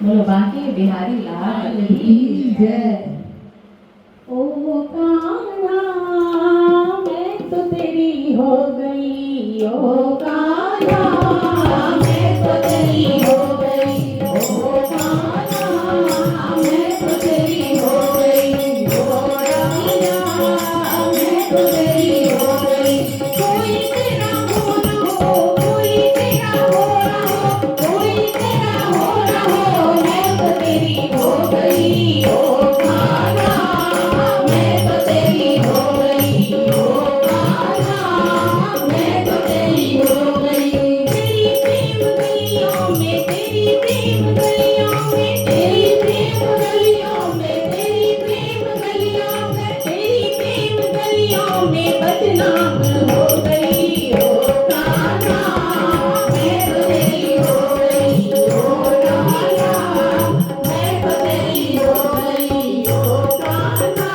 बोलो बांके बिहारी लाल की जय। ओ कान्हा मैं तो तेरी हो गई, ओ कान्हा मैं तो तेरी हो गई, ओ कान्हा मैं तो तेरी हो गई, ओ रानिया मैं तो तेरी हो गई। कोई तेरा हो ना हो, कोई तेरा हो ना हो, कोई तेरा हो ना हो, मैं तो तेरी हो गई, ओ कान्हा मैं तो तेरी हो गई, ओ कान्हा मैं तो तेरी हो गई। तेरी प्रेम गलियों में, तेरी प्रेम गलियों में, तेरी प्रेम गलियों में, तेरी प्रेम गलियों में, तेरी प्रेम गलियों में बदनाम हो गई, ओ कान्हा मैं तो तेरी हो गई, ओ रानिया मैं तो तेरी हो गई, ओ कान्हा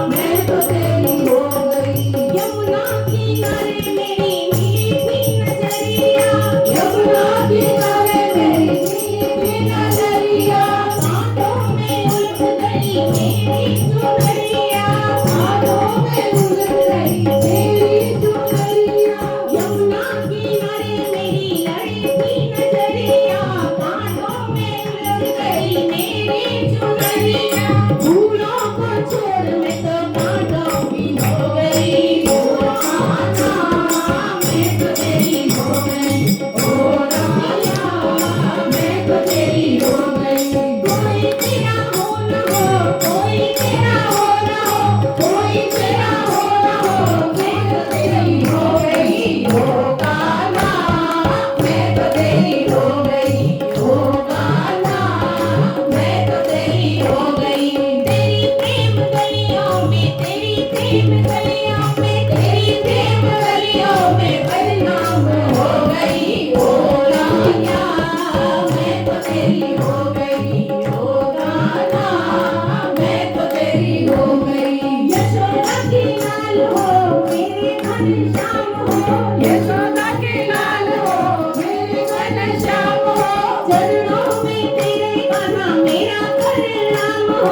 मैं तो तेरी हो गई। यमुना किनारे मेरी मीठी नजरिया, यमुना किनारे मेरी मीठी नजरिया, कांटों में उलझ गई मेरी चुनरिया, कांटों में उलझ गई मेरी चुनरिया। यमुना किनारे मेरी लड़की नजरिया, कांटों में उलझ गई मेरी चुनरिया। फूलों को छोड़ मैं तो कांटों की हो गई, ओ कान्हा मैं तो तेरी हो गई, ओ रानिया मैं तो तेरी हो गई। कोई तेरा हो ना हो, कोई तेरा हो ना हो, कोई तेरा हो ना हो, मैं तो तेरी हो गई, ओ कान्हा मैं तो तेरी हो गई, ओ कान्हा मैं तो तेरी हो गई। तेरी प्रेम गलियों में, तेरी प्रेम गलियों में, तेरी प्रेम गलियों में बदनाम हो गई, ओ रानिया मैं तो तेरी हो गई, ओ कान्हा मैं तो तेरी हो गई। यशोदा की लाल हो मेरे घनश्याम हो, यशोदा के लाल हो मेरे घनश्याम हो, चरणों में तेरे कान्हा मेरा परिणाम हो,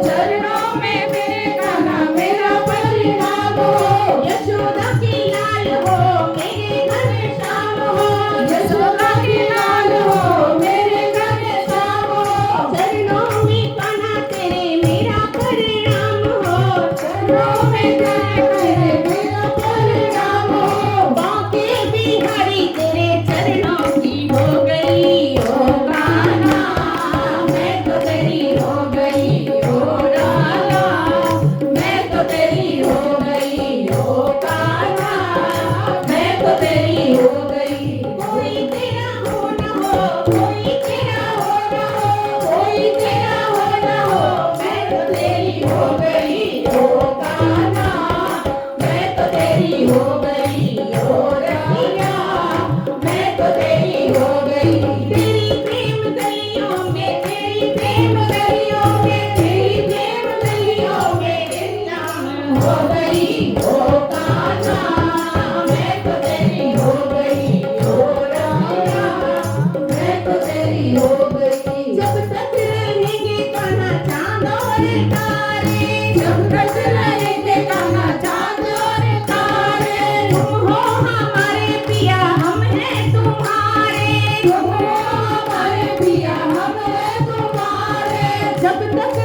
चरणों में तेरे कान्हा मेरा परिणाम हो। यशोदा की लाल हो मेरे घनश्याम हो, यशोदा की लाल हो मेरे घनश्याम हो, चरणों में कान्हा तेरे मेरा परिणाम हो, चरणों में तेरे मेरा परिणाम हो। बांके बिहारी तेरे चरणों की हो गई, ओ कान्हा मैं तो तेरी हो गई, ओ राधा मैं तो तेरी हो गई, ओ कान्हा मैं तो तेरी हो गई। कोई तेरा हो ना हो, कोई तेरा हो ना हो, कोई तेरा हो ना हो, मैं तो तेरी हो गई, ओ कान्हा मैं तो तेरी हो गई, ओ रानिया मैं तो तेरी हो गई। तेरी प्रेम गलियों में, तेरी प्रेम गलियों में, तेरी प्रेम गलियों में बदनाम हो गई, ओ कान्हा मैं तो तेरी हो गई, ओ रानिया मैं तो तेरी हो गई। जब तक रहेंगे कान्हा चांद और तारे, जब तक रहेंगे कान्हा चांद और तारे, तुम हो हमारे पिया हम हैं तुम्हारे, तुम हो हमारे पिया हम हैं तुम्हारे। जब तक